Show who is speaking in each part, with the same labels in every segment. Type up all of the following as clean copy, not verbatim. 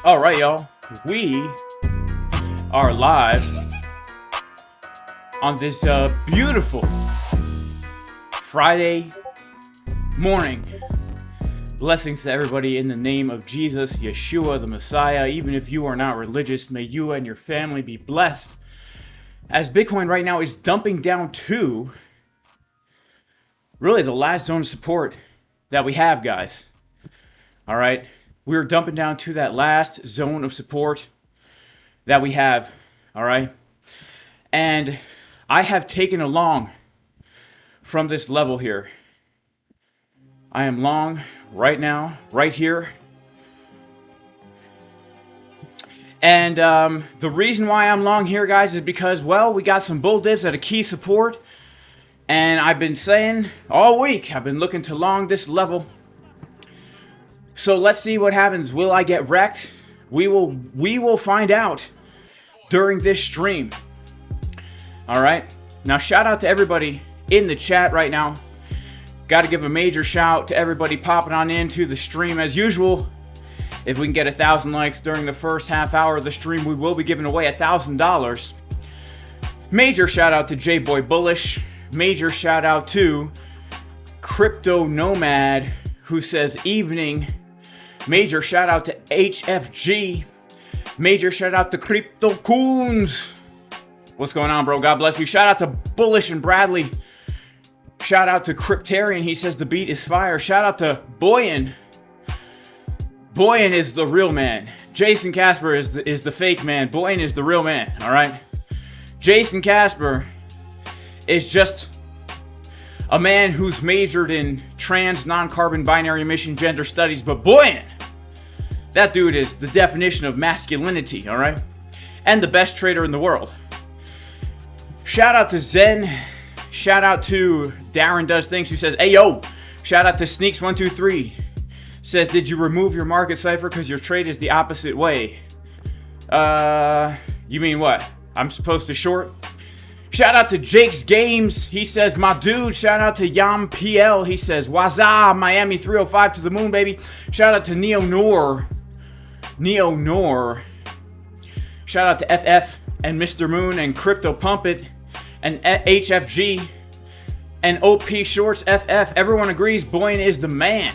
Speaker 1: All right, y'all. We are live on this beautiful Friday morning. Blessings to everybody in the name of Jesus, Yeshua, the Messiah. Even if you are not religious, may you and your family be blessed. As Bitcoin right now is dumping down to really the last zone of support that we have, guys. All right. We're dumping down to that last zone of support that we have, all right? And I have taken a long from this level here. I am long right now, right here. And the reason why I'm long here, guys, is because, well, we got some bull dips at a key support. And I've been saying all week, I've been looking to long this level. So let's see what happens. Will I get wrecked? We will find out during this stream. All right. Now, shout out to everybody in the chat right now. Got to give a major shout to everybody popping on into the stream as usual. If we can get 1,000 likes during the first half hour of the stream, we will be giving away $1,000. Major shout out to J-Boy Bullish. Major shout out to Crypto Nomad, who says evening. Major shout out to HFG. Major shout out to Crypto Coons. What's going on, bro? God bless you. Shout out to Bullish and Bradley. Shout out to Cryptarian. He says the beat is fire. Shout out to Boyan. Boyan is the real man. Jason Casper is the fake man. Boyan is the real man, all right? Jason Casper is just a man who's majored in trans, non-carbon, binary emission, gender studies. But Boyan, that dude is the definition of masculinity, all right? And the best trader in the world. Shout out to Zen. Shout out to Darren Does Things, who says, hey, yo. Shout out to Sneaks123. Says, did you remove your market cipher because your trade is the opposite way? You mean what? I'm supposed to short? Shout out to Jake's Games. He says, my dude. Shout out to Yam PL. He says, Waza, Miami 305 to the moon, baby. Shout out to Neo Noor. Shout out to FF and Mr. Moon and Crypto Pump It and HFG and OP Shorts FF. Everyone agrees Boyan is the man.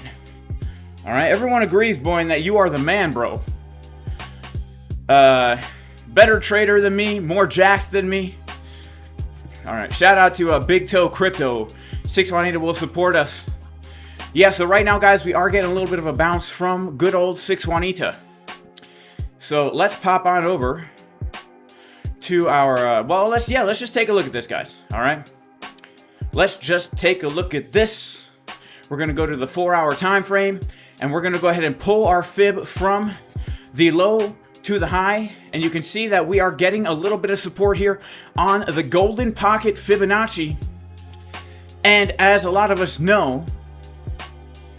Speaker 1: All right, everyone agrees, Boyan, that you are the man, bro. Better trader than me, more jacked than me. All right, shout out to Big Toe Crypto. 618 will support us. Yeah, so right now, guys, we are getting a little bit of a bounce from good old 618. So let's pop on over to our, let's just take a look at this, guys. All right, let's just take a look at this. We're gonna go to the 4-hour time frame, and we're gonna go ahead and pull our fib from the low to the high, and you can see that we are getting a little bit of support here on the golden pocket Fibonacci. And as a lot of us know,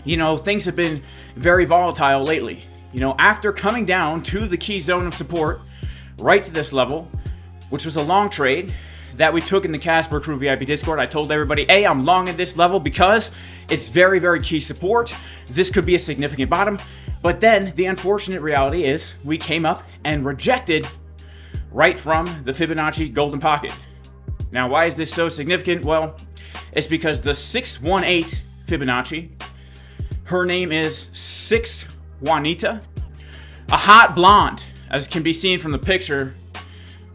Speaker 1: you know, things have been very volatile lately. You know, after coming down to the key zone of support, right to this level, which was a long trade that we took in the Casper Crew VIP Discord, I told everybody, hey, I'm long at this level because it's very, very key support. This could be a significant bottom. But then the unfortunate reality is we came up and rejected right from the Fibonacci golden pocket. Now, why is this so significant? Well, it's because the 618 Fibonacci, her name is 6 Juanita, a hot blonde, as can be seen from the picture,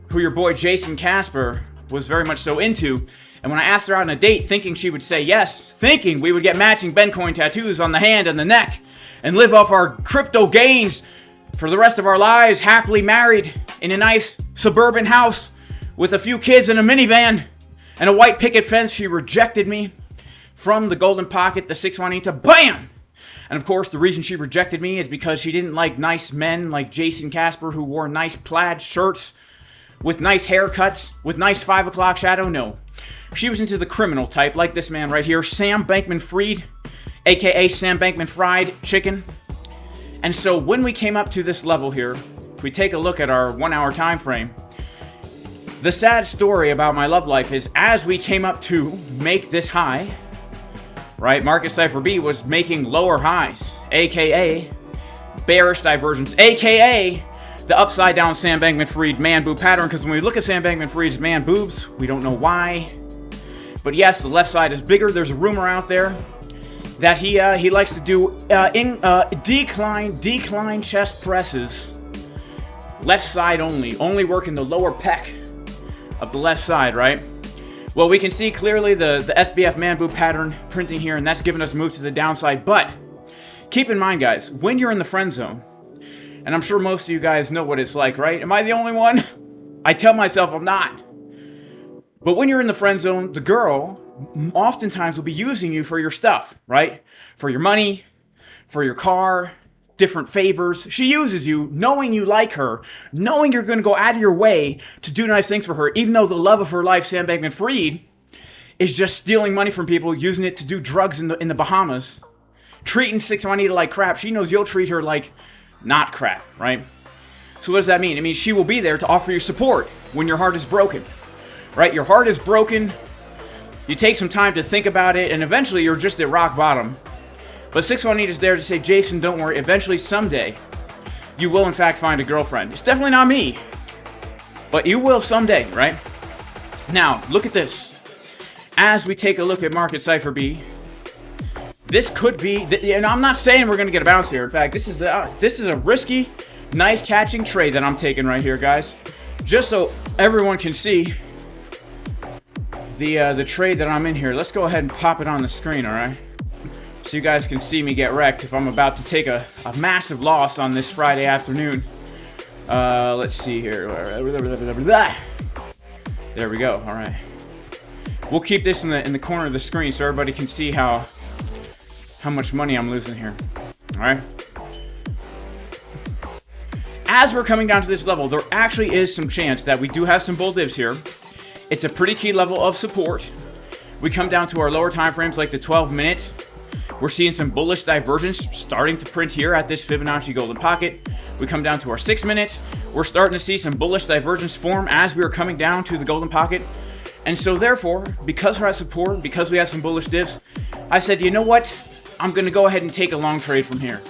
Speaker 1: who your boy Jason Casper was very much so into. And when I asked her out on a date, thinking she would say yes, thinking we would get matching Bencoin tattoos on the hand and the neck, and live off our crypto gains for the rest of our lives, happily married in a nice suburban house with a few kids in a minivan and a white picket fence, she rejected me from the golden pocket, the 6 Juanita, bam! And of course, the reason she rejected me is because she didn't like nice men like Jason Casper who wore nice plaid shirts with nice haircuts, with nice 5 o'clock shadow. No. She was into the criminal type, like this man right here, Sam Bankman-Fried, aka Sam Bankman-Fried Chicken. And so when we came up to this level here, if we take a look at our 1-hour time frame, the sad story about my love life is as we came up to make this high, right, Market Cipher B was making lower highs, aka bearish divergence, aka the upside down Sam Bankman-Fried man boob pattern. Because when we look at Sam Bankman-Fried's man boobs, we don't know why. But yes, the left side is bigger. There's a rumor out there that he likes to do decline chest presses, left side only working the lower pec of the left side, right? Well, we can see clearly the SBF man boob pattern printing here, and that's giving us a move to the downside. But keep in mind, guys, when you're in the friend zone, and I'm sure most of you guys know what it's like, right? Am I the only one? I tell myself I'm not. But when you're in the friend zone, the girl oftentimes will be using you for your stuff, right? For your money, for your car, different favors. She uses you knowing you like her, knowing you're going to go out of your way to do nice things for her, even though the love of her life, Sam Bankman-Fried, is just stealing money from people, using it to do drugs in the Bahamas, treating 6 Juanita like crap. She knows you'll treat her like not crap, right? So what does that mean? It means she will be there to offer you support when your heart is broken, right? Your heart is broken. You take some time to think about it, and eventually you're just at rock bottom. But 6 Juanita is there to say, Jason, don't worry. Eventually, someday, you will in fact find a girlfriend. It's definitely not me, but you will someday, right? Now, look at this. As we take a look at Market Cipher B, this could be, and I'm not saying we're going to get a bounce here. In fact, this is a risky, knife catching trade that I'm taking right here, guys. Just so everyone can see the trade that I'm in here. Let's go ahead and pop it on the screen, all right? So you guys can see me get wrecked if I'm about to take a massive loss on this Friday afternoon. Let's see here. There we go. All right. We'll keep this in the corner of the screen so everybody can see how much money I'm losing here. All right. As we're coming down to this level, there actually is some chance that we do have some bull divs here. It's a pretty key level of support. We come down to our lower time frames like the 12-minute. We're seeing some bullish divergence starting to print here at this Fibonacci golden pocket. We come down to our 6-minute. We're starting to see some bullish divergence form as we are coming down to the golden pocket. And so therefore, because we're at support, because we have some bullish divs, I said, you know what? I'm going to go ahead and take a long trade from here.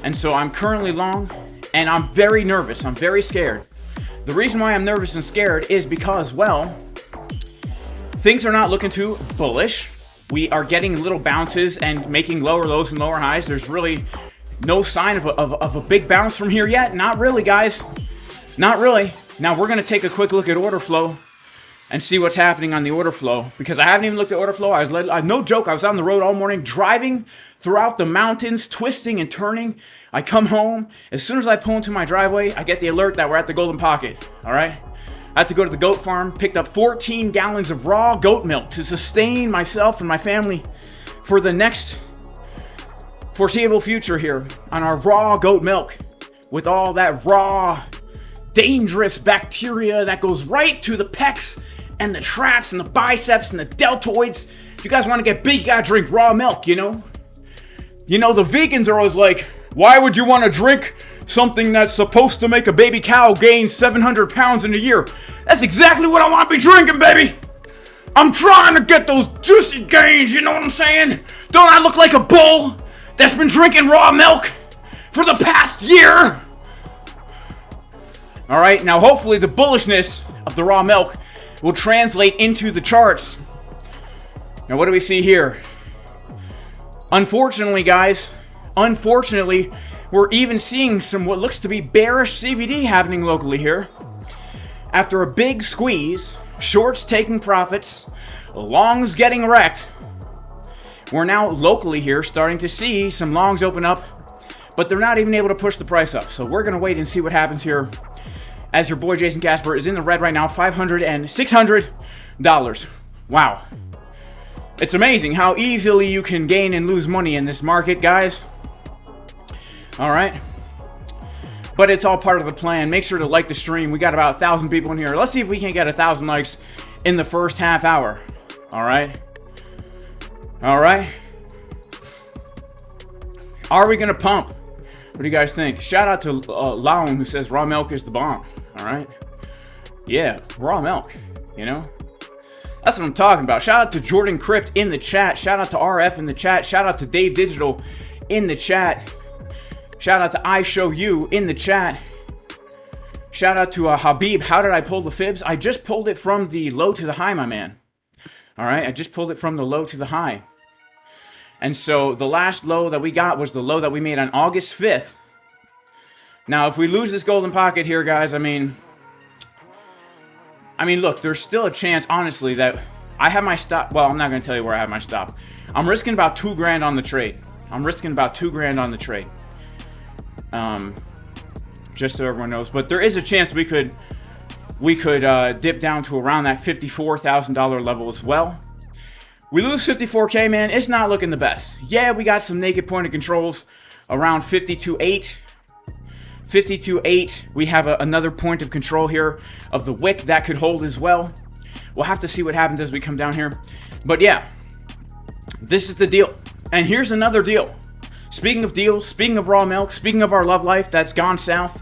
Speaker 1: And so I'm currently long, and I'm very nervous. I'm very scared. The reason why I'm nervous and scared is because, well, things are not looking too bullish. We are getting little bounces and making lower lows and lower highs. There's really no sign of a big bounce from here yet. Not really, guys. Not really. Now, we're going to take a quick look at order flow and see what's happening on the order flow, because I haven't even looked at order flow. No joke, I was on the road all morning, driving throughout the mountains, twisting and turning. I come home. As soon as I pull into my driveway, I get the alert that we're at the golden pocket. All right? I had to go to the goat farm, picked up 14 gallons of raw goat milk to sustain myself and my family for the next foreseeable future here on our raw goat milk, with all that raw, dangerous bacteria that goes right to the pecs and the traps and the biceps and the deltoids. If you guys want to get big, you gotta drink raw milk, you know? You know, the vegans are always like, why would you want to drink something that's supposed to make a baby cow gain 700 pounds in a year? That's exactly what I want to be drinking, baby! I'm trying to get those juicy gains, you know what I'm saying? Don't I look like a bull that's been drinking raw milk for the past year? Alright, now hopefully the bullishness of the raw milk will translate into the charts. Now what do we see here? Unfortunately, guys, we're even seeing some what looks to be bearish CVD happening locally here. After a big squeeze, shorts taking profits, longs getting wrecked, we're now locally here starting to see some longs open up, but they're not even able to push the price up. So we're going to wait and see what happens here, as your boy Jason Casper is in the red right now, $500 and $600. Wow. It's amazing how easily you can gain and lose money in this market, guys. All right. But it's all part of the plan. Make sure to like the stream. We got about 1,000 people in here. Let's see if we can get 1,000 likes in the first half hour. All right. All right. Are we going to pump? What do you guys think? Shout out to Laon, who says raw milk is the bomb. All right. Yeah, raw milk, you know? That's what I'm talking about. Shout out to Jordan Crypt in the chat. Shout out to RF in the chat. Shout out to Dave Digital in the chat. Shout out to I Show You in the chat. Shout out to Habib. How did I pull the fibs? I just pulled it from the low to the high, my man. All right, I just pulled it from the low to the high. And so the last low that we got was the low that we made on August 5th. Now, if we lose this golden pocket here, guys, I mean, look, there's still a chance, honestly, that I have my stop. Well, I'm not going to tell you where I have my stop. I'm risking about $2,000 on the trade. Just so everyone knows. But there is a chance we could dip down to around that $54,000 level as well. We lose 54K, man. It's not looking the best. Yeah, we got some naked point of controls around 52.8. 52.8. We have another point of control here of the wick that could hold as well. We'll have to see what happens as we come down here. But yeah, this is the deal. And here's another deal. Speaking of deals, speaking of raw milk, speaking of our love life that's gone south,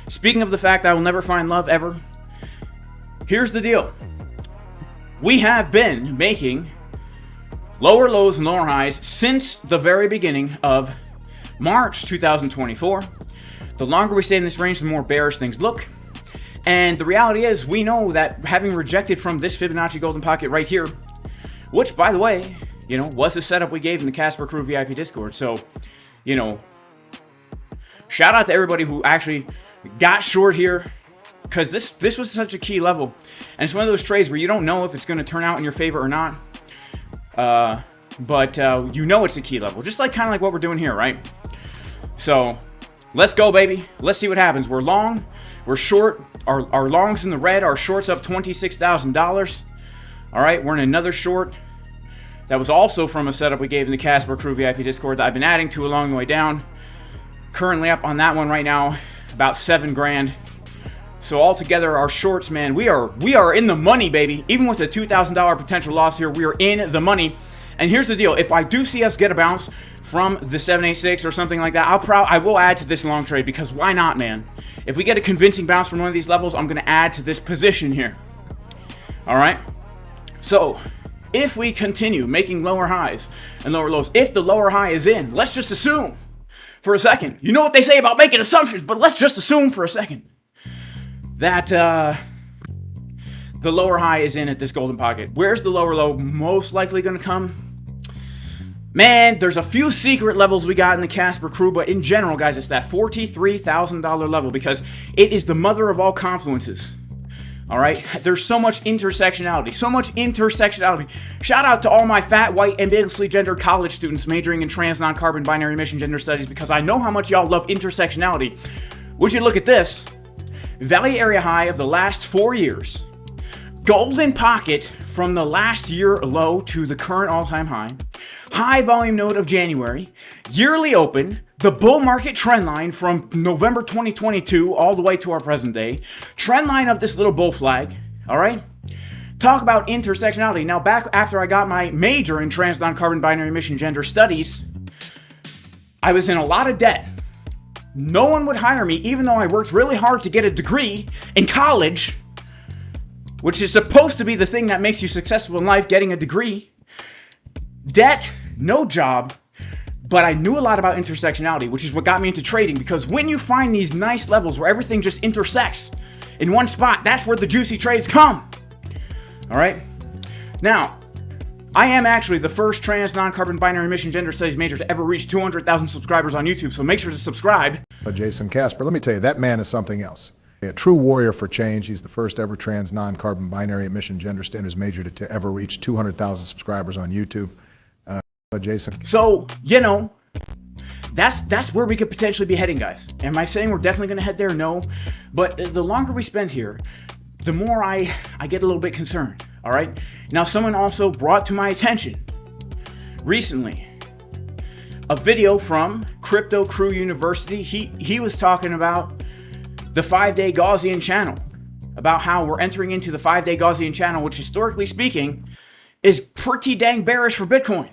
Speaker 1: speaking of the fact I will never find love ever, here's the deal. We have been making lower lows and lower highs since the very beginning of March 2024. The longer we stay in this range, the more bearish things look. And the reality is, we know that having rejected from this Fibonacci golden pocket right here, which, by the way, you know, was the setup we gave in the Casper Crew VIP Discord. So, you know, shout out to everybody who actually got short here, because this was such a key level, and it's one of those trades where you don't know if it's going to turn out in your favor or not. But you know it's a key level, just like kind of like what we're doing here, right? So let's go, baby. Let's see what happens. We're long, we're short. Our longs in the red, our shorts up $26,000. All right, we're in another short. That was also from a setup we gave in the Casper Crew VIP Discord that I've been adding to along the way down. Currently up on that one right now, about $7 grand. So altogether, our shorts, man, we are in the money, baby. Even with a $2,000 potential loss here, we are in the money. And here's the deal: if I do see us get a bounce from the 786 or something like that, I will add to this long trade, because why not, man? If we get a convincing bounce from one of these levels, I'm going to add to this position here. All right. So if we continue making lower highs and lower lows, if the lower high is in, let's just assume for a second. You know what they say about making assumptions, but let's just assume for a second that the lower high is in at this golden pocket. Where's the lower low most likely going to come? Man, there's a few secret levels we got in the Casper Crew, but in general, guys, it's that $43,000 level, because it is the mother of all confluences. All right? There's so much intersectionality, so much intersectionality. Shout out to all my fat, white, ambiguously gendered college students majoring in trans, non-carbon, binary, emission, gender studies, because I know how much y'all love intersectionality. Would you look at this? Value area high of the last 4 years. Golden pocket from the last year low to the current all-time high. High volume node of January. Yearly open. The bull market trend line from November 2022 all the way to our present day. Trend line of this little bull flag. All right? Talk about intersectionality. Now, back after I got my major in trans, non-carbon, binary, emission, gender studies, I was in a lot of debt. No one would hire me, even though I worked really hard to get a degree in college, which is supposed to be the thing that makes you successful in life, getting a degree. Debt, no job, but I knew a lot about intersectionality, which is what got me into trading, because when you find these nice levels where everything just intersects in one spot, that's where the juicy trades come. All right? Now, I am actually the first trans, non-carbon, binary, emission, gender studies major to ever reach 200,000 subscribers on YouTube, so make sure to subscribe.
Speaker 2: Jason Casper, let me tell you, that man is something else. A true warrior for change. He's the first ever trans, non-carbon, binary, emission, gender standards major to ever reach 200,000 subscribers on YouTube. Jason.
Speaker 1: So, you know, that's where we could potentially be heading, guys. Am I saying we're definitely going to head there? No. But the longer we spend here, the more I get a little bit concerned. All right? Now, someone also brought to my attention recently a video from Crypto Crew University. He was talking about the 5-day Gaussian channel, about how we're entering into the 5-day Gaussian channel, which historically speaking is pretty dang bearish for Bitcoin.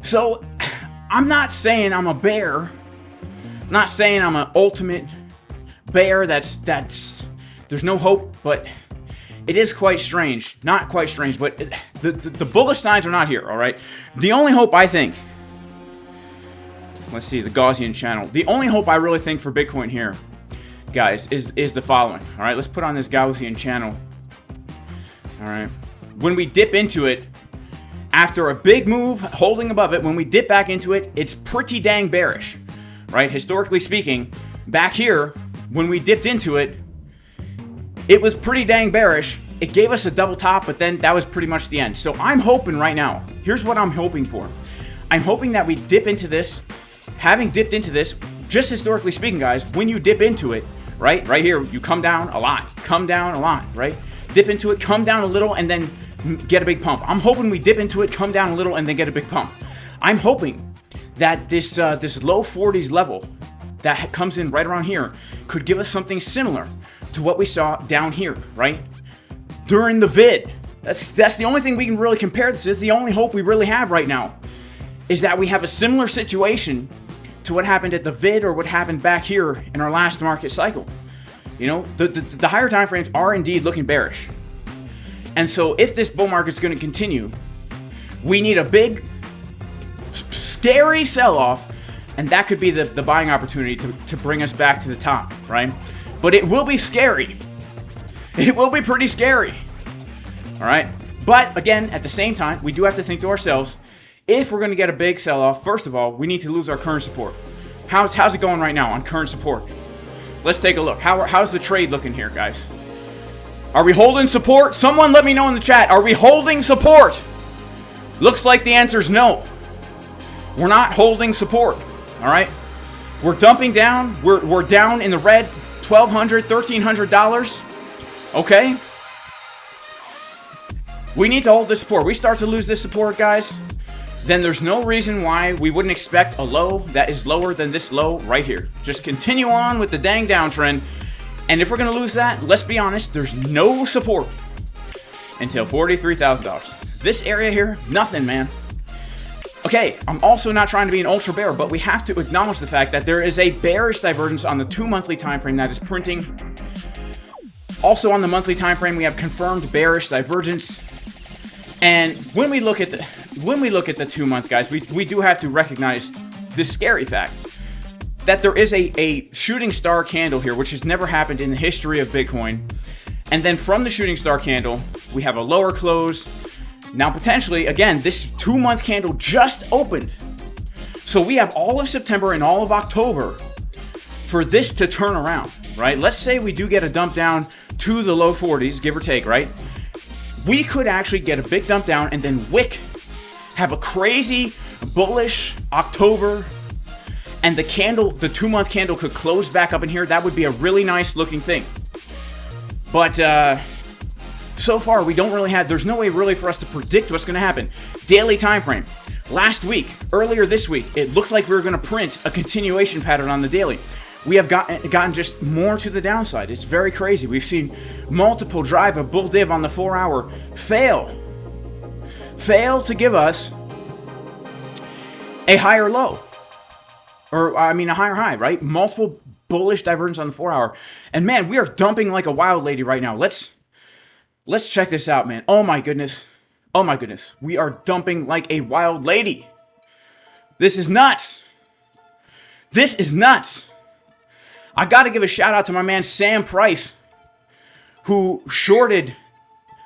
Speaker 1: So I'm not saying I'm a bear. I'm not saying I'm an ultimate bear that's there's no hope, but it is quite strange. Not quite strange, but the bullish signs are not here, all right? The only hope I think, let's see, the Gaussian channel. The only hope I really think for Bitcoin here, guys, is the following. All right, let's put on this Gaussian channel. All right, when we dip into it, after a big move holding above it, when we dip back into it, it's pretty dang bearish, right? Historically speaking, back here, when we dipped into it, it was pretty dang bearish. It gave us a double top, but then that was pretty much the end. So I'm hoping right now, here's what I'm hoping for. I'm hoping that we dip into this, having dipped into this, just historically speaking, guys, when you dip into it, right here, you come down a lot, right? Dip into it, come down a little, and then get a big pump. I'm hoping we dip into it, come down a little, and then get a big pump. I'm hoping that this low 40s level that comes in right around here could give us something similar to what we saw down here, right? During the vid. That's the only thing we can really compare this is. The only hope we really have right now is that we have a similar situation to what happened at the vid or what happened back here in our last market cycle. You know, the higher time frames are indeed looking bearish. And so if this bull market's going to continue, we need a big, scary sell-off, and that could be the buying opportunity to bring us back to the top, right? But it will be scary. It will be pretty scary. All right? But again, at the same time, we do have to think to ourselves, if we're going to get a big sell-off, first of all, we need to lose our current support. How's it going right now on current support? let's take a look. How's the trade looking here, guys? Are we holding support? Someone let me know in the chat. Are we holding support? Looks like the answer is no. We're not holding support. All right. We're dumping down. We're down in the red. $1,200, $1,300. Okay. We need to hold this support. We start to lose this support, guys, then there's no reason why we wouldn't expect a low that is lower than this low right here. Just continue on with the dang downtrend. And if we're going to lose that, let's be honest, there's no support until $43,000. This area here, nothing, man. Okay, I'm also not trying to be an ultra bear, but we have to acknowledge the fact that there is a bearish divergence on the 2 monthly time frame that is printing. Also on the monthly time frame, we have confirmed bearish divergence. And when we look at the 2 month, guys, we do have to recognize this scary fact that there is a shooting star candle here, which has never happened in the history of Bitcoin. And then from the shooting star candle, we have a lower close. Now, potentially, again, this 2 month candle just opened. So we have all of September and all of October for this to turn around, right? Let's say we do get a dump down to the low 40s, give or take, right? We could actually get a big dump down and then wick, have a crazy bullish October, and the candle, the 2 month candle could close back up in here. That would be a really nice looking thing. But, so far, we don't really have, there's no way really for us to predict what's going to happen. Daily time frame. Last week, earlier this week, it looked like we were going to print a continuation pattern on the daily. We have gotten just more to the downside. It's very crazy. We've seen multiple drive a bull div on the 4 hour fail to give us a higher low. Or, I mean, a higher high, right? Multiple bullish divergence on the 4 hour. And man, we are dumping like a wild lady right now. Let's check this out, man. Oh my goodness. Oh my goodness. We are dumping like a wild lady. This is nuts. This is nuts. I got to give a shout out to my man Sam Price, who shorted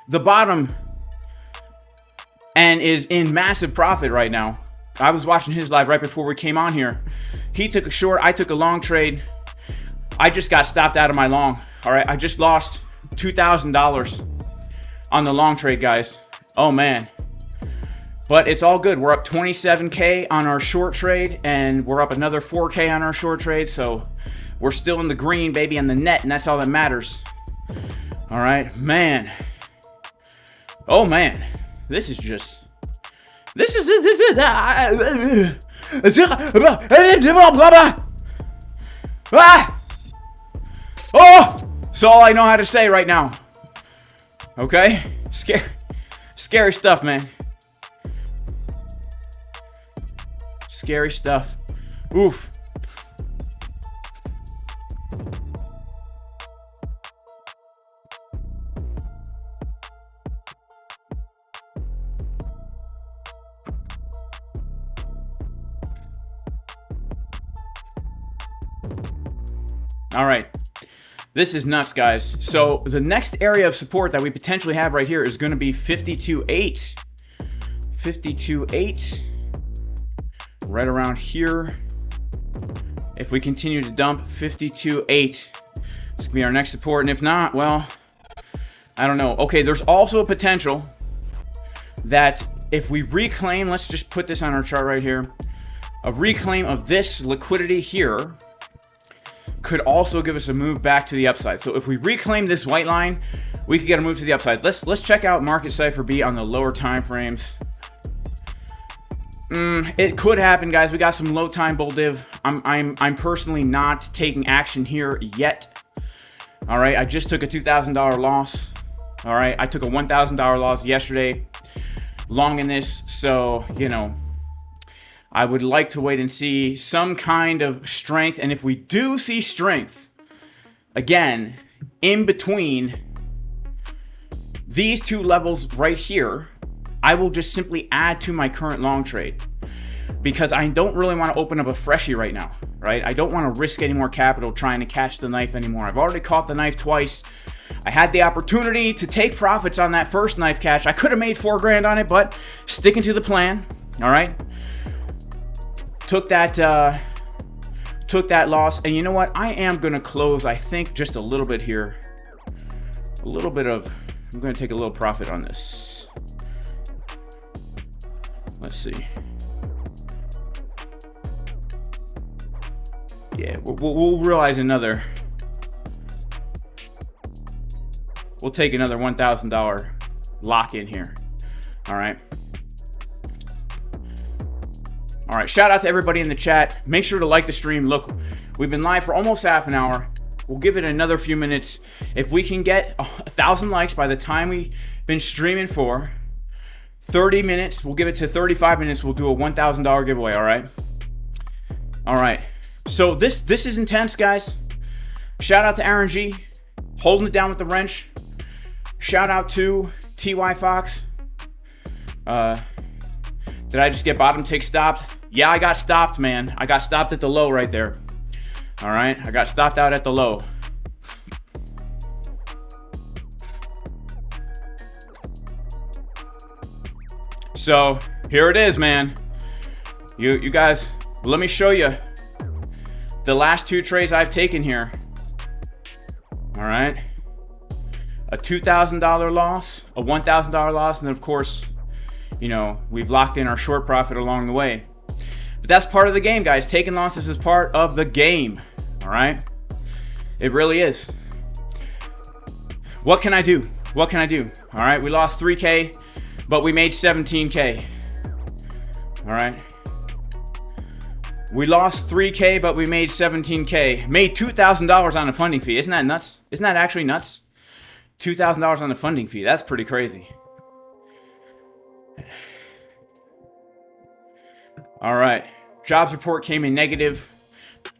Speaker 1: the bottom and is in massive profit right now. I was watching his live right before we came on here. He took a short. I took a long trade. I just got stopped out of my long. All right. I just lost $2,000 on the long trade, guys. Oh man. But it's all good. We're up 27K on our short trade, and we're up another 4K on our short trade. So we're still in the green, baby, on the net, and that's all that matters. All right, man. Oh man, this is just. This is. Oh, that's all I know how to say right now. Okay, scary stuff, man. Scary stuff. Oof. All right. This is nuts, guys. So the next area of support that we potentially have right here is going to be 52.8. 52.8. Right around here. If we continue to dump 52.8, this could be our next support. And if not, well, I don't know. Okay, there's also a potential that if we reclaim, let's just put this on our chart right here, a reclaim of this liquidity here could also give us a move back to the upside. So if we reclaim this white line, we could get a move to the upside. Let's check out market Cipher B on the lower time frames. It could happen, guys. We got some low time bull div. I'm personally not taking action here yet. All right, I just took a $2,000 loss. All right, I took a $1,000 loss yesterday, long in this. So you know, I would like to wait and see some kind of strength. And if we do see strength, again, in between these two levels right here, I will just simply add to my current long trade, because I don't really want to open up a freshie right now, right? I don't want to risk any more capital trying to catch the knife anymore. I've already caught the knife twice. I had the opportunity to take profits on that first knife catch. I could have made $4 grand on it, but sticking to the plan, all right? Took that took that loss. And you know what? I am going to close, I think, just a little bit here. A little bit of, I'm going to take a little profit on this. Let's see. Yeah, we'll realize another. We'll take another $1,000 lock in here. All right. All right. Shout out to everybody in the chat. Make sure to like the stream. Look, we've been live for almost half an hour. We'll give it another few minutes. If we can get 1,000 likes by the time we've been streaming for 30 minutes, we'll give it to 35 minutes. We'll do a $1,000 giveaway. All right. All right. So this is intense, guys. Shout out to Aaron G, holding it down with the wrench. Shout out to TY Fox. Did I just get bottom tick stopped? Yeah, I got stopped, man. I got stopped at the low right there. All right, I got stopped out at the low. So here it is, man. You guys, let me show you the last two trades I've taken here. All right, a $2,000 loss, a $1,000 loss, and then of course, you know, we've locked in our short profit along the way. But that's part of the game, guys. Taking losses is part of the game. All right, it really is. What can I do? What can I do? All right, we lost 3K, but we made 17K. All right. We lost 3K, but we made 17K. Made $2,000 on a funding fee. Isn't that nuts? Isn't that actually nuts? $2,000 on a funding fee. That's pretty crazy. All right. Jobs report came in negative.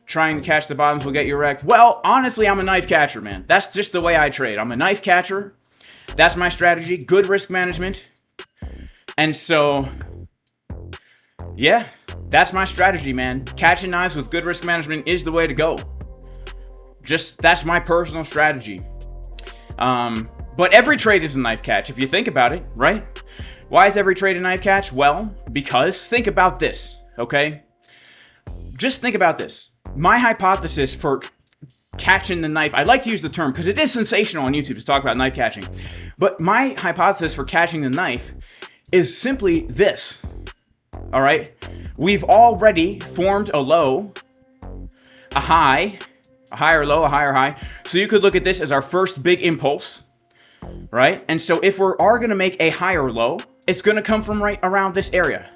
Speaker 1: Trying to catch the bottoms will get you wrecked. Well, honestly, I'm a knife catcher, man. That's just the way I trade. I'm a knife catcher. That's my strategy. Good risk management. And so, yeah. That's my strategy, man. Catching knives with good risk management is the way to go. That's my personal strategy. But every trade is a knife catch, if you think about it, right? Why is every trade a knife catch? Well, because think about this, okay? Just think about this. My hypothesis for catching the knife, I like to use the term because it is sensational on YouTube to talk about knife catching. But my hypothesis for catching the knife is simply this, all right? We've already formed a low, a high, a higher low, a higher high. So you could look at this as our first big impulse, right? And so if we are going to make a higher low, it's going to come from right around this area.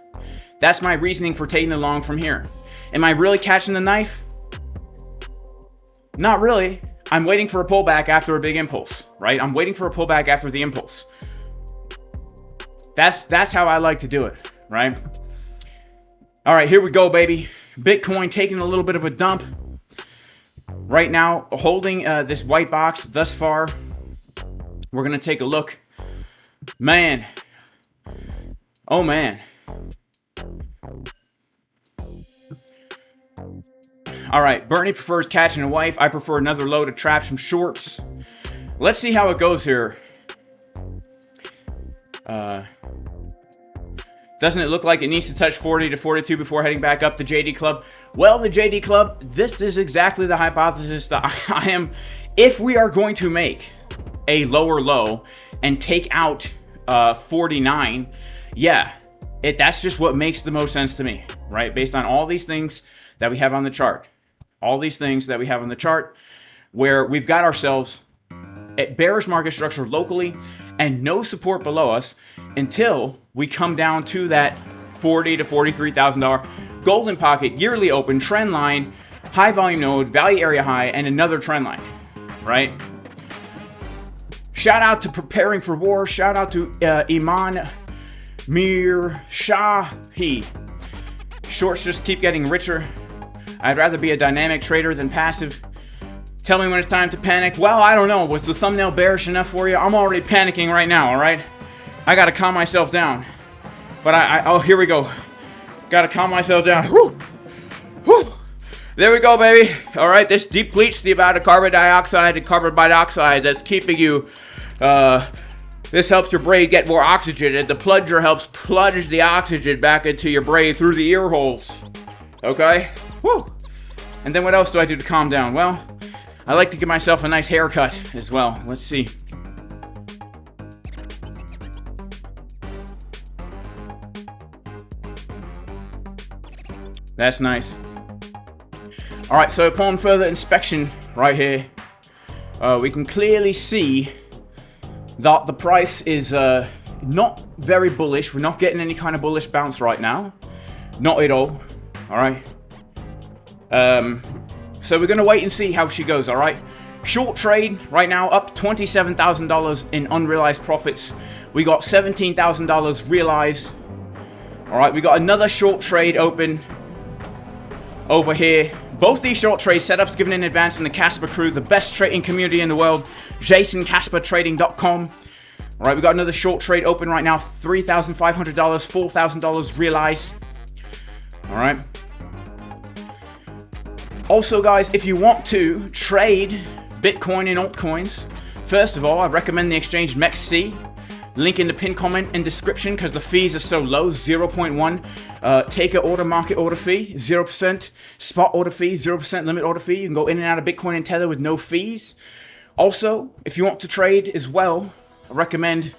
Speaker 1: That's my reasoning for taking the long from here. Am I really catching the knife? Not really. I'm waiting for a pullback after a big impulse, right? I'm waiting for a pullback after the impulse. That's how I like to do it, right? All right, here we go, baby. Bitcoin taking a little bit of a dump. Right now, holding this white box thus far. We're going to take a look. Man. Oh, man. All right, Bernie prefers catching a wife. I prefer another low to trap some shorts. Let's see how it goes here. Doesn't it look like it needs to touch 40 to 42 before heading back up the JD Club? Well, the JD Club, this is exactly the hypothesis that I am. If we are going to make a lower low and take out 49, yeah, that's just what makes the most sense to me, right? Based on all these things that we have on the chart. All these things that we have on the chart where we've got ourselves at bearish market structure locally and no support below us until we come down to that $40,000 to $43,000 golden pocket, yearly open, trend line, high volume node, value area high, and another trend line, right? Shout out to Preparing for War. Shout out to Iman Mirshahi. Shorts just keep getting richer. I'd rather be a dynamic trader than passive. Tell me when it's time to panic. Well, I don't know. Was the thumbnail bearish enough for you? I'm already panicking right now, all right? I got to calm myself down. But oh, here we go. Got to calm myself down. Whew. Whew. There we go, baby. All right, this depletes the amount of carbon dioxide and carbon monoxide that's keeping you, this helps your brain get more oxygen, and the plunger helps plunge the oxygen back into your brain through the ear holes. Okay? Woo. And then what else do I do to calm down? Well, I like to give myself a nice haircut as well. Let's see. That's nice. All right, so upon further inspection right here, we can clearly see that the price is not very bullish. We're not getting any kind of bullish bounce right now. Not at all. All right. So we're going to wait and see how she goes, all right? Short trade right now, up $27,000 in unrealized profits. We got $17,000 realized. All right, we got another short trade open over here. Both these short trade setups given in advance in the Casper crew, the best trading community in the world, JasonCasperTrading.com. All right, we got another short trade open right now, $3,500, $4,000 realized. All right. Also, guys, if you want to trade Bitcoin and altcoins, first of all, I recommend the exchange MEXC. Link in the pinned comment and description because the fees are so low, 0.1. Take an order, market order fee, 0%. Spot order fee, 0% limit order fee. You can go in and out of Bitcoin and Tether with no fees. Also, if you want to trade as well, I recommend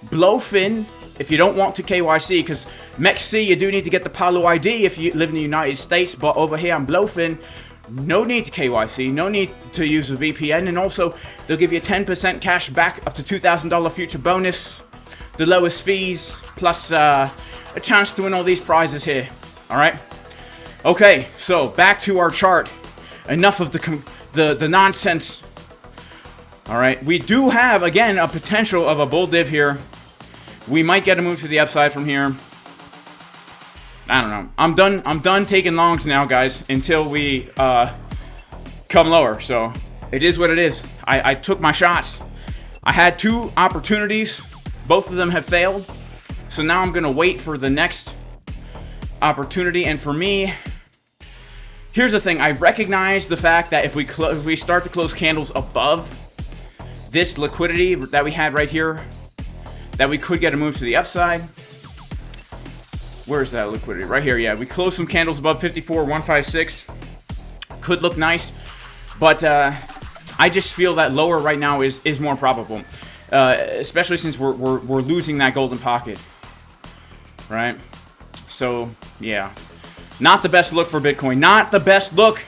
Speaker 1: BLOFIN if you don't want to KYC, because MEXC, you do need to get the Palu ID if you live in the United States, but over here on BLOFIN, no need to KYC, no need to use a VPN, and also they'll give you 10% cash back, up to $2,000 future bonus, the lowest fees, plus a chance to win all these prizes here. All right. Okay, so back to our chart. Enough of the nonsense. All right, we do have again a potential of a bull div here. We might get a move to the upside from here. I don't know. I'm done taking longs now, guys, until we come lower. So it is what it is. I took my shots. I had two opportunities. Both of them have failed. So now I'm gonna wait for the next opportunity. And for me, here's the thing. I recognize the fact that if we start to close candles above this liquidity that we had right here, that we could get a move to the upside. Where's that liquidity? Right here, yeah. We closed some candles above 54,156. Could look nice, but I just feel that lower right now is more probable, especially since we're losing that golden pocket, right? So yeah, not the best look for Bitcoin. Not the best look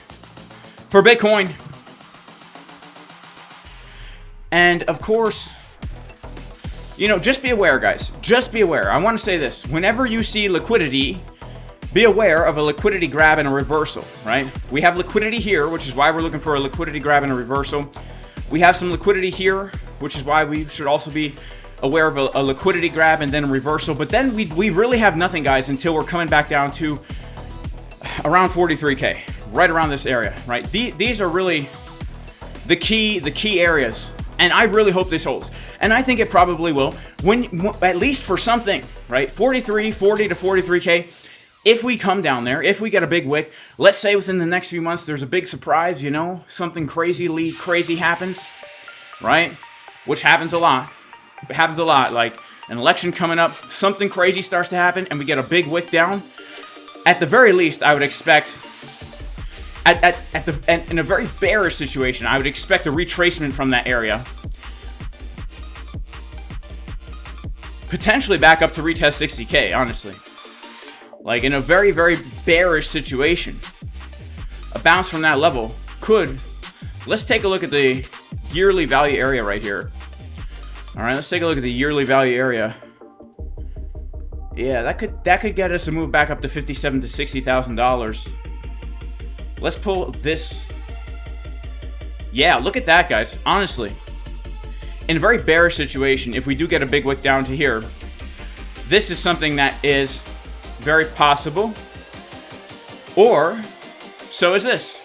Speaker 1: for Bitcoin. And of course, you know, just be aware, guys. Just be aware. I want to say this. Whenever you see liquidity, be aware of a liquidity grab and a reversal, right? We have liquidity here, which is why we're looking for a liquidity grab and a reversal. We have some liquidity here, which is why we should also be aware of a liquidity grab and then a reversal. But then we really have nothing, guys, until we're coming back down to around 43K, right around this area, right? These are really the key areas. And I really hope this holds. And I think it probably will. At least for something, right? 40 to 43K. If we come down there, if we get a big wick, let's say within the next few months there's a big surprise, you know, something crazy happens, right? Which happens a lot. It happens a lot. Like an election coming up, something crazy starts to happen, and we get a big wick down. At the very least, I would expect, in a very bearish situation, I would expect a retracement from that area. Potentially back up to retest 60K, honestly. Like in a very, very bearish situation, a bounce from that level could... Let's take a look at the yearly value area right here. All right, let's take a look at the yearly value area. Yeah, that could get us a move back up to $57,000 to $60,000. Let's pull this. Yeah, look at that, guys. Honestly, in a very bearish situation, if we do get a big wick down to here, this is something that is very possible. Or so is this.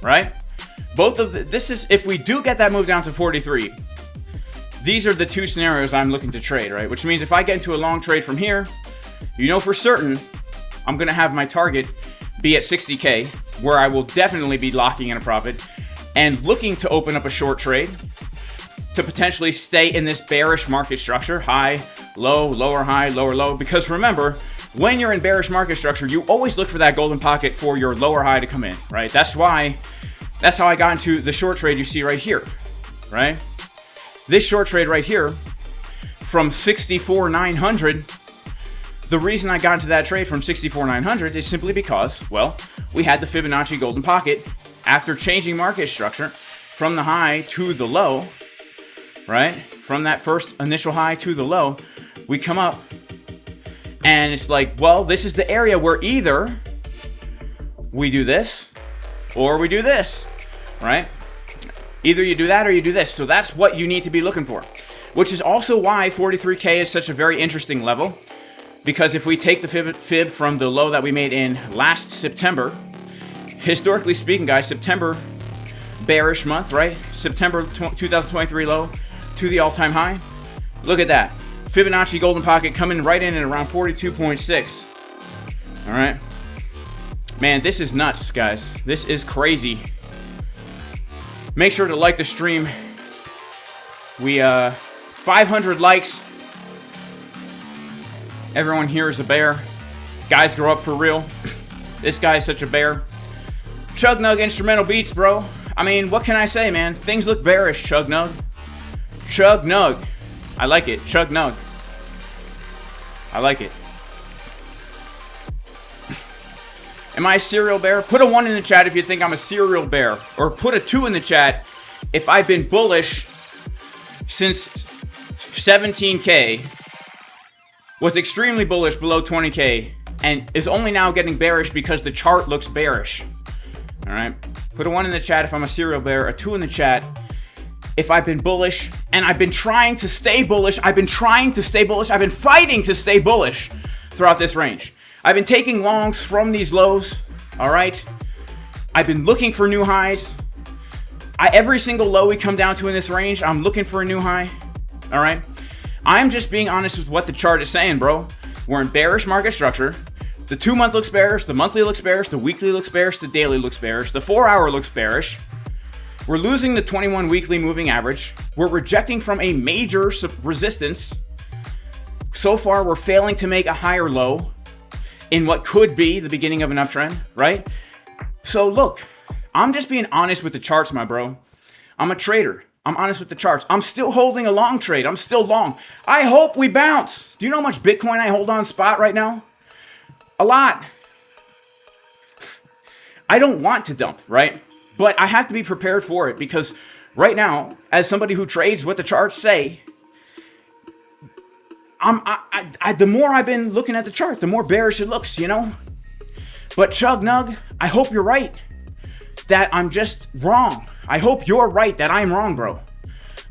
Speaker 1: Right? Both of this is, if we do get that move down to 43, these are the two scenarios I'm looking to trade, right? Which means if I get into a long trade from here, you know for certain I'm going to have my target be at 60K, where I will definitely be locking in a profit and looking to open up a short trade to potentially stay in this bearish market structure, high, low, lower, high, lower, low. Because remember, when you're in bearish market structure, you always look for that golden pocket for your lower high to come in, right? That's how I got into the short trade you see right here, right? This short trade right here from 64,900. The reason I got into that trade from 64,900 is simply because, well, we had the Fibonacci golden pocket after changing market structure from the high to the low, right? From that first initial high to the low, we come up and it's like, well, this is the area where either we do this or we do this, right? Either you do that or you do this. So that's what you need to be looking for, which is also why 43K is such a very interesting level. Because if we take the fib from the low that we made in last September, historically speaking, guys, September, bearish month, right? September 2023 low to the all-time high. Look at that. Fibonacci golden pocket coming right in at around 42.6. All right. Man, this is nuts, guys. This is crazy. Make sure to like the stream. We, 500 likes. Everyone here is a bear. Guys grow up for real. This guy is such a bear. Chug Nug instrumental beats, bro. I mean, what can I say, man? Things look bearish, Chug Nug. Chug Nug. I like it. Chug Nug. I like it. Am I a serial bear? Put a 1 in the chat if you think I'm a serial bear. Or put a 2 in the chat if I've been bullish since 17K. Was extremely bullish below 20K and is only now getting bearish because the chart looks bearish. All right. Put a 1 in the chat if I'm a serial bear, a 2 in the chat if I've been bullish, and I've been trying to stay bullish. I've been trying to stay bullish. I've been fighting to stay bullish throughout this range. I've been taking longs from these lows. All right. I've been looking for new highs. Every single low we come down to in this range, I'm looking for a new high. All right. I'm just being honest with what the chart is saying, bro. We're in bearish market structure. The 2-month looks bearish, the monthly looks bearish, the weekly looks bearish, the daily looks bearish, the 4-hour looks bearish. We're losing the 21 weekly moving average. We're rejecting from a major resistance. So far, we're failing to make a higher low in what could be the beginning of an uptrend, right? So look, I'm just being honest with the charts, my bro. I'm a trader. I'm honest with the charts. I'm still holding a long trade. I'm still long. I hope we bounce. Do you know how much Bitcoin I hold on spot right now? A lot. I don't want to dump, right? But I have to be prepared for it because right now, as somebody who trades what the charts say, the more I've been looking at the chart, the more bearish it looks, you know? But Chug Nug, I hope you're right that I'm just wrong. I hope you're right that I'm wrong, bro.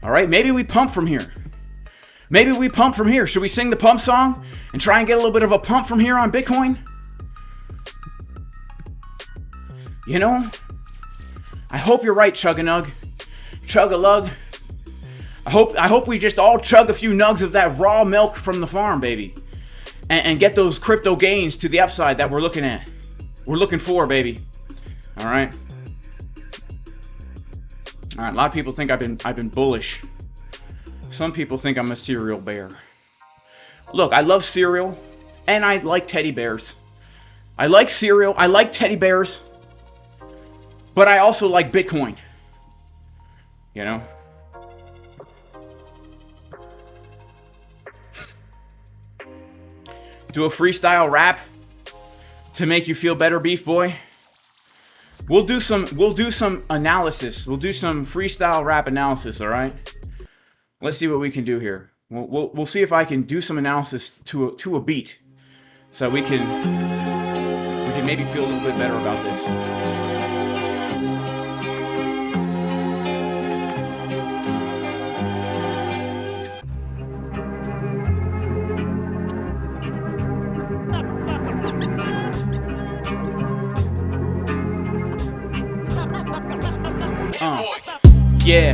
Speaker 1: All right, maybe we pump from here. Maybe we pump from here. Should we sing the pump song and try and get a little bit of a pump from here on Bitcoin? You know, I hope you're right, Chug-a-Nug. Chug-a-Lug. I hope we just all chug a few nugs of that raw milk from the farm, baby. And get those crypto gains to the upside that we're looking at. We're looking for, baby. All right. All right, a lot of people think I've been bullish. Some people think I'm a cereal bear. Look, I love cereal, and I like teddy bears. I like cereal, I like teddy bears, but I also like Bitcoin. You know? Do a freestyle rap to make you feel better, Beef Boy? We'll do some analysis. We'll do some freestyle rap analysis, all right? Let's see what we can do here. We'll see if I can do some analysis to a beat, so we can maybe feel a little bit better about this. Yeah,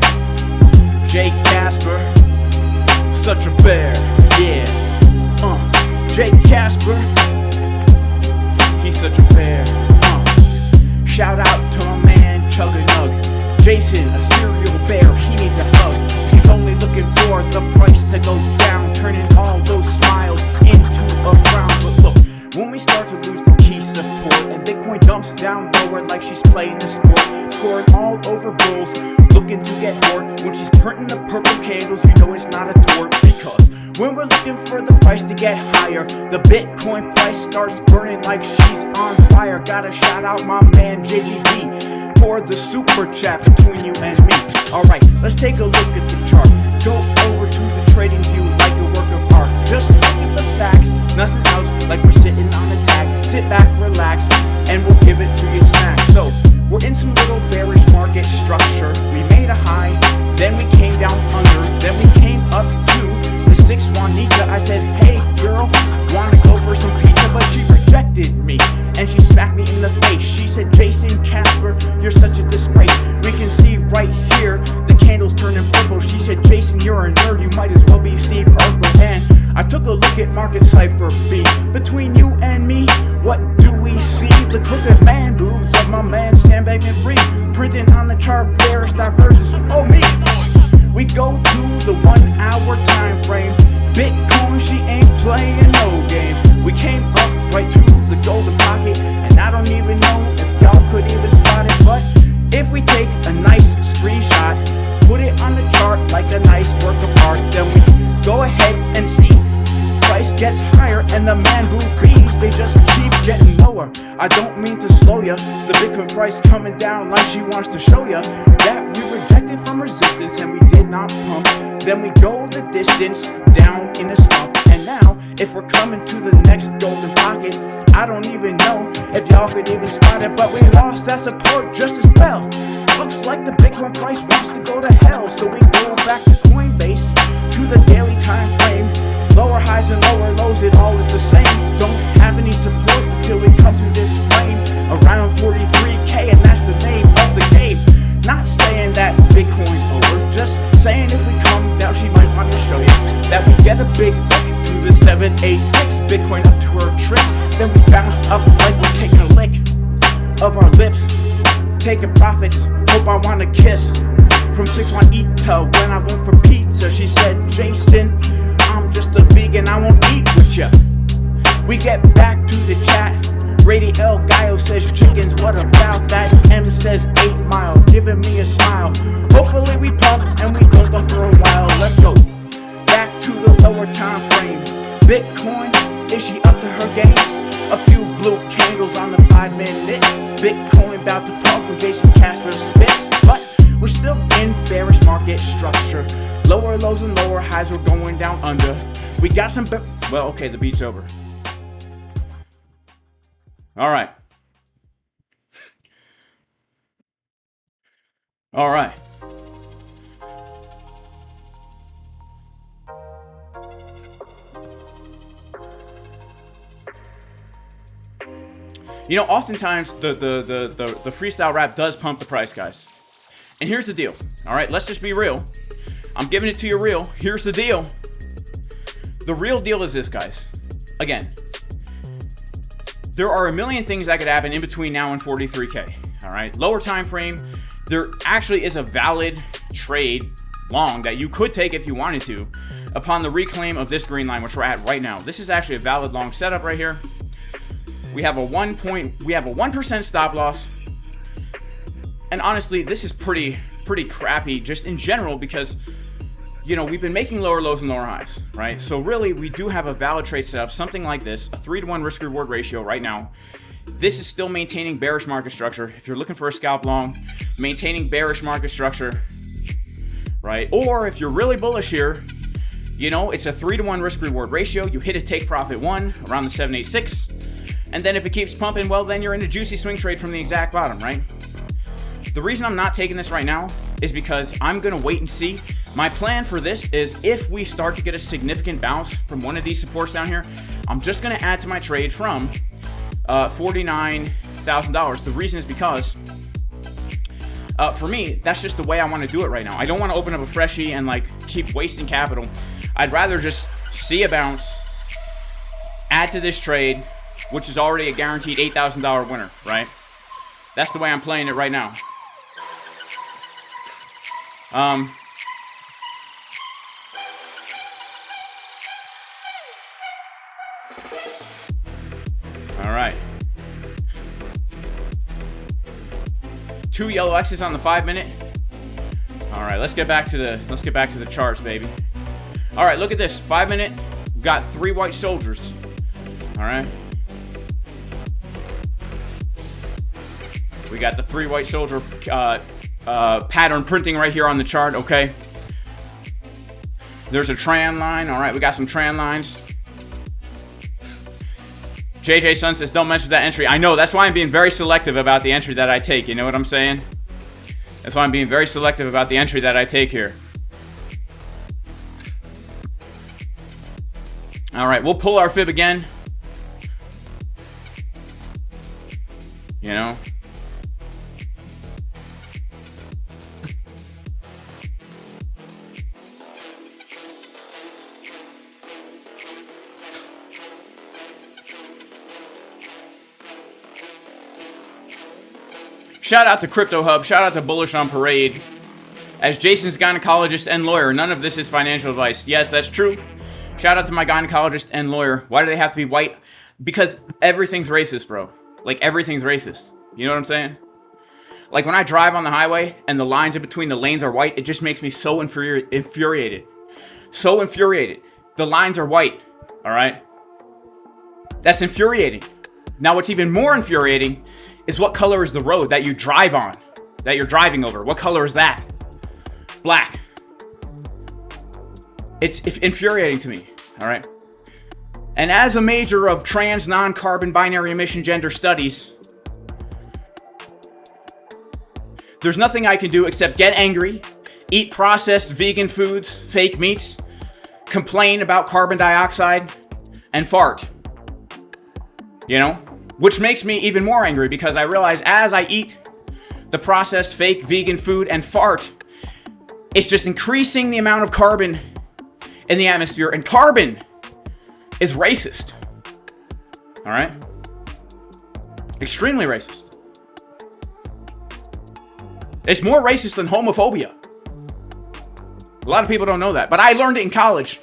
Speaker 1: Jake Casper, such a bear. Yeah, Jake Casper, he's such a bear. Shout out to my man Chug-a-Nug. Jason, a serial bear, he needs a hug. He's only looking for the price to go down, turning all those smiles into a frown. But look, when we start to lose the key support, and Bitcoin dumps down lower like she's playing the sport, scoring all over bulls, looking to get bored. When she's printing the purple candles, you know it's not a tort, because when we're looking for the price to get higher, the Bitcoin price starts burning like she's on fire. Gotta shout out my man JGD for the super chat between you and me. Alright, let's take a look at the chart. Go over to the trading view like a work of art. Just look at the facts, nothing else, like we're sitting on a tag. Sit back, relax, and we'll give it to you snack. So, we're in some little bearish market structure. We made a high, then we came down under, then we came up to the 6 Juanita. I said, hey girl, wanna go for some pizza? But she rejected me, and she smacked me in the face. She said, Jason Casper, you're such a disgrace. We can see right here, the candle's turning purple. She said, Jason, you're a nerd, you might as well be Steve Urkel. And I took a look at market Cipher B. Between you and me, what do we see? The crooked man boobs of my man Sam Bankman-Fried, printing on the chart bearish divergence. Oh me! We go to the 1 hour time frame. Bitcoin, she ain't playing no games. We came up right to the golden pocket, and I don't even know if y'all could even spot it. But if we take a nice screenshot, put it on the chart like a nice work of art, then we go ahead and see price gets higher, and the man boobies, they just keep getting lower. I don't mean to slow ya, the Bitcoin price coming down like she wants to show ya that we rejected from resistance and we did not pump. Then we go the distance down in a slump, and now if we're coming to the next golden pocket, I don't even know if y'all could even spot it, but we lost that support just as well. Looks like the Bitcoin price wants to go to hell, so we go back to Coinbase, to the daily time frame. Lower highs and lower lows, it all is the same. Don't have any support until we come to this frame around 43K, and that's the name of the game. Not saying that Bitcoin's over, just saying if we come down, she might want to show you that we get a big look to the 786, Bitcoin up to her tricks, then we bounce up like we're taking a lick of our lips, taking profits. Hope I want to kiss from 6 Juanita when I went for pizza. She said, Jason, I'm just a vegan, I won't eat with ya. We get back to the chat. Rady El Gallo says chickens, what about that? M says 8 Mile, giving me a smile. Hopefully we pump and we don't them for a while. Let's go back to the lower time frame. Bitcoin, is she up to her games? A few blue candles on the 5-minute. Bitcoin about to pump when Jason Casper spits, but we're still in bearish market structure. Lower lows and lower highs, we're going down under. We got some, well, okay, the beat's over. All right. All right. You know, oftentimes the freestyle rap does pump the price, guys. And here's the deal. All right, let's just be real. I'm giving it to you real. Here's the deal. The real deal is this, guys. Again, there are a million things that could happen in between now and 43K. All right, lower time frame. There actually is a valid trade long that you could take if you wanted to upon the reclaim of this green line, which we're at right now. This is actually a valid long setup right here. We have a 1% stop loss. And honestly, this is pretty crappy just in general because, you know, we've been making lower lows and lower highs, right? So really, we do have a valid trade setup, something like this, a 3-to-1 risk-reward ratio right now. This is still maintaining bearish market structure. If you're looking for a scalp long, maintaining bearish market structure, right? Or if you're really bullish here, you know, it's a 3-to-1 risk-reward ratio. You hit a take profit 1 around the 786. And then if it keeps pumping, well, then you're in a juicy swing trade from the exact bottom, right? The reason I'm not taking this right now is because I'm going to wait and see. My plan for this is if we start to get a significant bounce from one of these supports down here, I'm just going to add to my trade from $49,000. The reason is because for me, that's just the way I want to do it right now. I don't want to open up a freshie and like keep wasting capital. I'd rather just see a bounce, add to this trade, which is already a guaranteed $8,000 winner, right? That's the way I'm playing it right now. 2 yellow X's on the 5-minute. All right, let's get back to the charts, baby. All right, look at this. 5-minute, got 3 white soldiers. All right. We got the 3 white soldier pattern printing right here on the chart, okay? There's a trend line. All right, we got some trend lines. JJ Sun says, don't mess with that entry. I know, that's why I'm being very selective about the entry that I take. You know what I'm saying? That's why I'm being very selective about the entry that I take here. All right, we'll pull our fib again. You know? Shout out to Crypto Hub. Shout out to Bullish on Parade. As Jason's gynecologist and lawyer, none of this is financial advice. Yes, that's true. Shout out to my gynecologist and lawyer. Why do they have to be white? Because everything's racist, bro. Like, everything's racist. You know what I'm saying? Like, when I drive on the highway and the lines in between the lanes are white, it just makes me so infuriated. So infuriated. The lines are white. All right? That's infuriating. Now, what's even more infuriating is what color is the road that you drive on, that you're driving over. What color is that? Black. It's infuriating to me, all right? And as a major of trans, non-carbon, binary emission gender studies, there's nothing I can do except get angry, eat processed vegan foods, fake meats, complain about carbon dioxide, and fart. You know? Which makes me even more angry because I realize as I eat the processed fake vegan food and fart, it's just increasing the amount of carbon in the atmosphere, and carbon is racist. All right? Extremely racist. It's more racist than homophobia. A lot of people don't know that, but I learned it in college.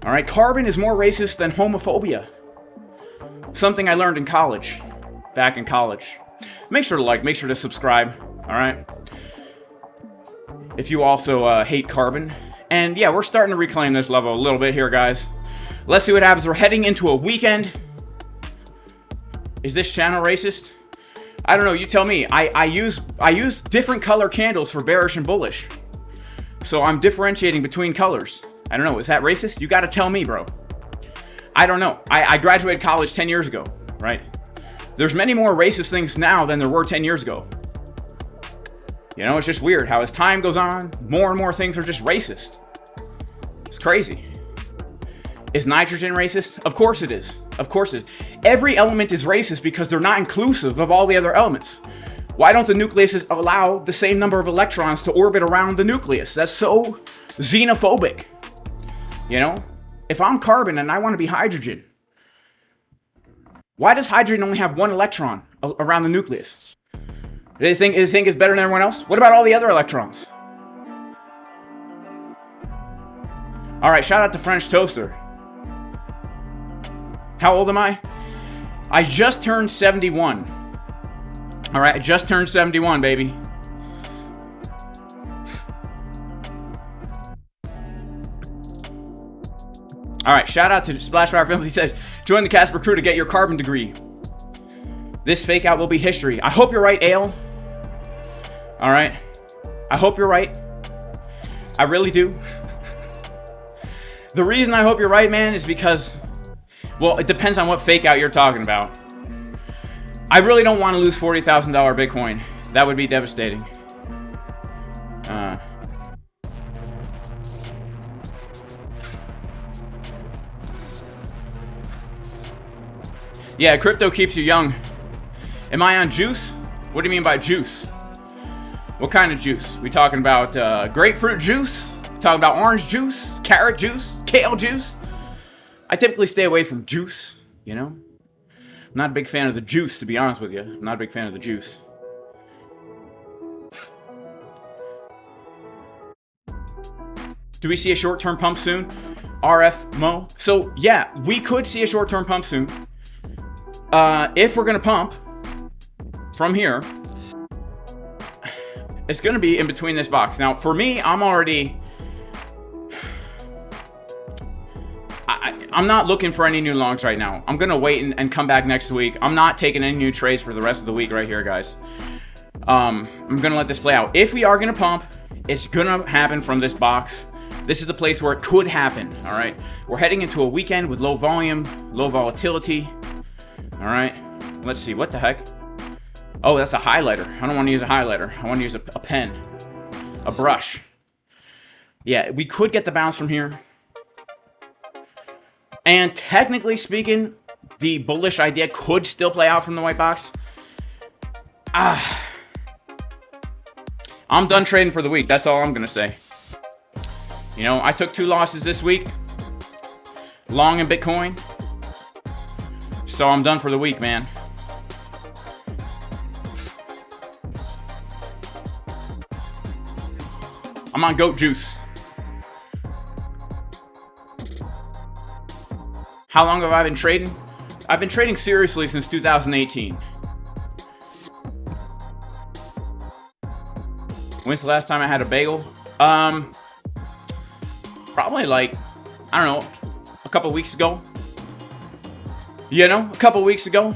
Speaker 1: All right? Carbon is more racist than homophobia. Something I learned in college, back in college. Make sure to like, make sure to subscribe, all right? If you also hate carbon. And yeah, we're starting to reclaim this level a little bit here, guys. Let's see what happens. We're heading into a weekend. Is this channel racist? I don't know, you tell me. I use different color candles for bearish and bullish. So I'm differentiating between colors. I don't know, is that racist? You gotta tell me, bro. I don't know. I graduated college 10 years ago, right? There's many more racist things now than there were 10 years ago. You know, it's just weird how as time goes on, more and more things are just racist. It's crazy. Is nitrogen racist? Of course it is. Of course it is. Every element is racist because they're not inclusive of all the other elements. Why don't the nucleuses allow the same number of electrons to orbit around the nucleus? That's so xenophobic. You know? If I'm carbon and I want to be hydrogen, why does hydrogen only have 1 electron around the nucleus? Do they think it's better than everyone else? What about all the other electrons? All right, shout out to French Toaster. How old am I? I just turned 71. All right, I just turned 71, baby. All right, shout out to Splashfire Films. He says, join the Casper crew to get your carbon degree. This fake out will be history. I hope you're right, Ale. All right. I hope you're right. I really do. The reason I hope you're right, man, is because, well, it depends on what fake out you're talking about. I really don't want to lose $40,000 Bitcoin. That would be devastating. Yeah, crypto keeps you young. Am I on juice? What do you mean by juice? What kind of juice? We talking about grapefruit juice? Talking about orange juice? Carrot juice? Kale juice? I typically stay away from juice, you know? I'm not a big fan of the juice, to be honest with you. I'm not a big fan of the juice. Do we see a short-term pump soon? RF Mo? So, yeah, we could see a short-term pump soon. If we're going to pump from here, it's going to be in between this box. Now, for me, I'm already... I'm not looking for any new longs right now. I'm going to wait and come back next week. I'm not taking any new trades for the rest of the week right here, guys. I'm going to let this play out. If we are going to pump, it's going to happen from this box. This is the place where it could happen, all right? We're heading into a weekend with low volume, low volatility, all right? Let's see, what the heck? Oh, that's a highlighter. I don't want to use a highlighter. I want to use a pen, a brush. Yeah, we could get the bounce from here. And technically speaking, the bullish idea could still play out from the white box. I'm done trading for the week. That's all I'm going to say. You know, I took 2 losses this week. Long in Bitcoin. So I'm done for the week, man. I'm on goat juice. How long have I been trading? I've been trading seriously since 2018. When's the last time I had a bagel? Probably like, I don't know, a couple weeks ago. You know, a couple weeks ago.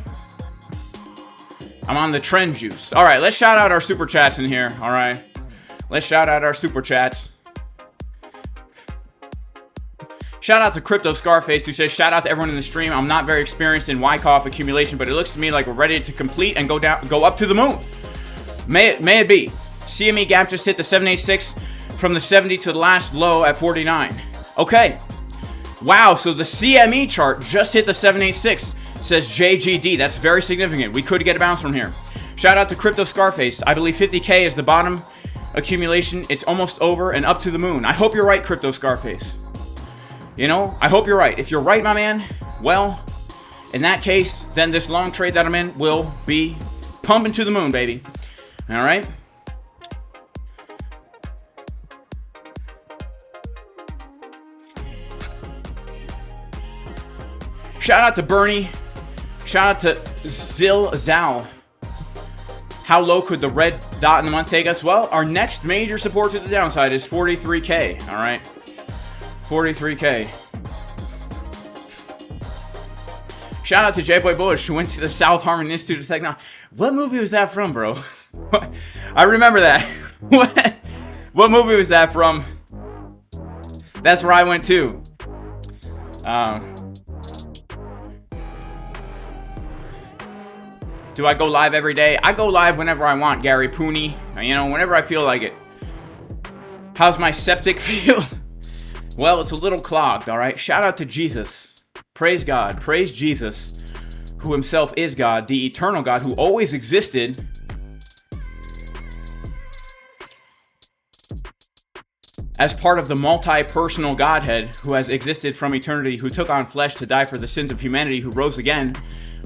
Speaker 1: I'm on the trend juice. All right, let's shout out our super chats in here. All right, let's shout out our super chats. Shout out to Crypto Scarface, who says, shout out to everyone in the stream. I'm not very experienced in Wyckoff accumulation, but it looks to me like we're ready to complete and go up to the moon. May it be. CME gap just hit the 786 from the 70 to the last low at 49. Okay. Wow, so the CME chart just hit the 786, says JGD. That's very significant. We could get a bounce from here. Shout out to Crypto Scarface. I believe 50K is the bottom accumulation. It's almost over and up to the moon. I hope you're right, Crypto Scarface. You know, I hope you're right. If you're right, my man, well, in that case, then this long trade that I'm in will be pumping to the moon, baby. All right? Shout out to Bernie. Shout out to Zal. How low could the red dot in the month take us? Well, our next major support to the downside is 43K, all right? 43K. Shout out to J-Boy Bush, who went to the South Harmon Institute of Technology. What movie was that from, bro? I remember that. What movie was that from? That's where I went to. Do I go live every day? I go live whenever I want, Gary Pooney. You know, whenever I feel like it. How's my septic feel? Well, it's a little clogged, all right? Shout out to Jesus. Praise God. Praise Jesus, who himself is God, the eternal God, who always existed. As part of the multi-personal Godhead, who has existed from eternity, who took on flesh to die for the sins of humanity, who rose again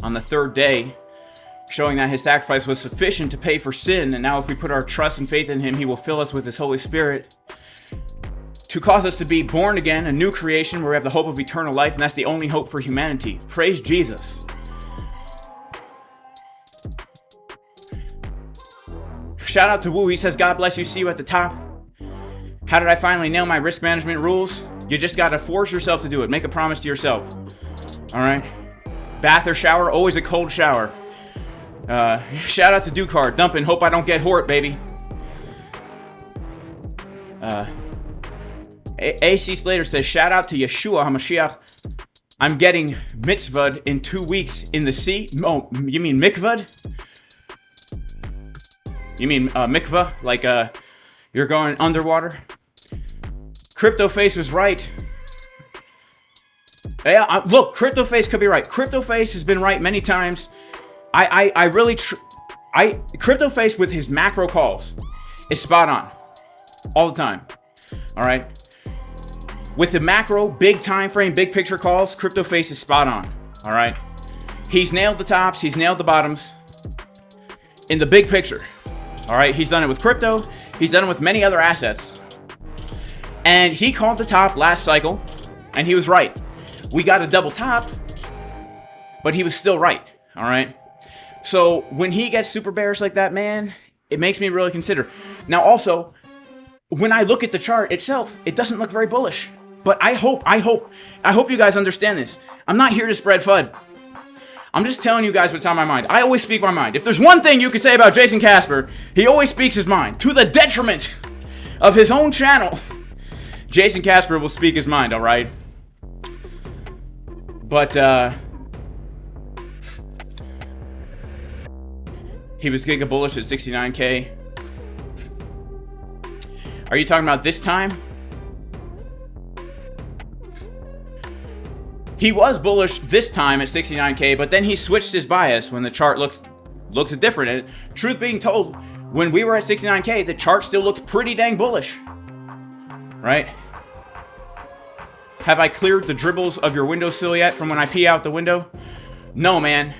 Speaker 1: on the 3rd day, showing that his sacrifice was sufficient to pay for sin, and now if we put our trust and faith in him, he will fill us with his Holy Spirit to cause us to be born again, a new creation where we have the hope of eternal life, and that's the only hope for humanity. Praise Jesus. Shout out to Woo. He says, God bless you. See you at the top. How did I finally nail my risk management rules? You just got to force yourself to do it. Make a promise to yourself. All right? Bath or shower, always a cold shower. Shout out to Dukar. Dumping. Hope I don't get hort, baby. AC Slater says, shout out to Yeshua HaMashiach. I'm getting mitzvahd in 2 weeks in the sea. Oh, you mean mikvahd? You mean mikvah? Like you're going underwater? CryptoFace was right. Yeah, look, CryptoFace could be right. CryptoFace has been right many times. CryptoFace with his macro calls is spot on. All the time. All right? With the macro, big time frame, big picture calls, CryptoFace is spot on. All right? He's nailed the tops. He's nailed the bottoms. In the big picture. All right? He's done it with crypto. He's done it with many other assets. And he called the top last cycle, and he was right. We got a double top, but he was still right. All right? So when he gets super bearish like that, man, it makes me really consider. Now also, when I look at the chart itself, it doesn't look very bullish. But I hope you guys understand this. I'm not here to spread FUD. I'm just telling you guys what's on my mind. I always speak my mind. If there's one thing you can say about Jason Casper, he always speaks his mind. To the detriment of his own channel, Jason Casper will speak his mind, alright? But, he was giga bullish at 69K. Are you talking about this time? He was bullish this time at 69K, but then he switched his bias when the chart looked different. And truth being told, when we were at 69K, the chart still looked pretty dang bullish. Right? Have I cleared the dribbles of your windowsill yet from when I pee out the window? No, man.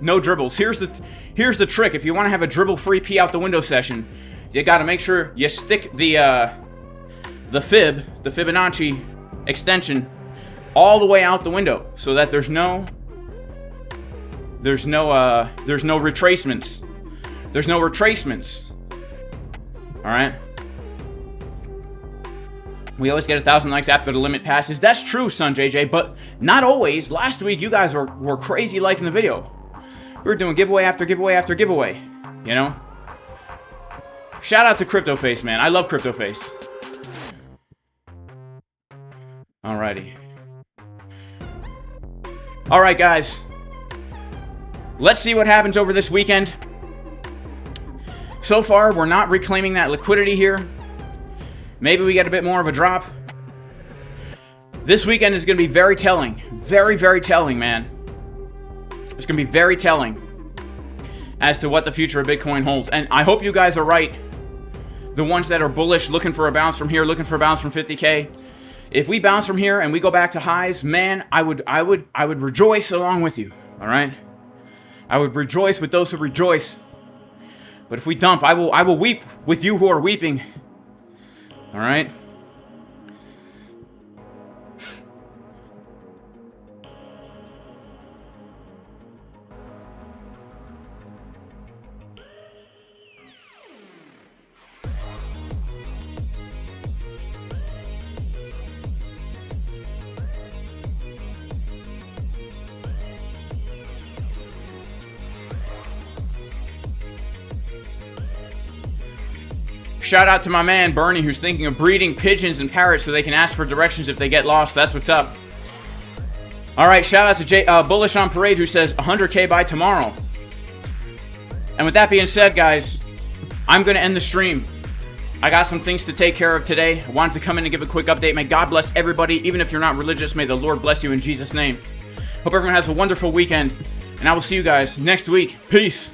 Speaker 1: No dribbles. Here's the trick. If you want to have a dribble-free pee out the window session, you got to make sure you stick the Fibonacci extension all the way out the window so that there's no retracements. There's no retracements. All right. We always get 1,000 likes after the limit passes. That's true, son JJ, but not always. Last week you guys were crazy liking the video. We were doing giveaway after giveaway after giveaway, you know? Shout out to CryptoFace, man. I love CryptoFace. Alrighty. Alright, guys. Let's see what happens over this weekend. So far, we're not reclaiming that liquidity here. Maybe we get a bit more of a drop. This weekend is going to be very telling. Very, very telling, man. It's going to be very telling as to what the future of Bitcoin holds. And I hope you guys are right. The ones that are bullish, looking for a bounce from here, looking for a bounce from 50K. If we bounce from here and we go back to highs, man, I would rejoice along with you. All right? I would rejoice with those who rejoice. But if we dump, I will weep with you who are weeping. All right? Shout out to my man Bernie, who's thinking of breeding pigeons and parrots so they can ask for directions if they get lost. That's what's up. All right, shout out to Bullish on Parade, who says 100K by tomorrow. And with that being said, guys, I'm going to end the stream. I got some things to take care of today. I wanted to come in and give a quick update. May God bless everybody. Even if you're not religious, may the Lord bless you in Jesus' name. Hope everyone has a wonderful weekend. And I will see you guys next week. Peace.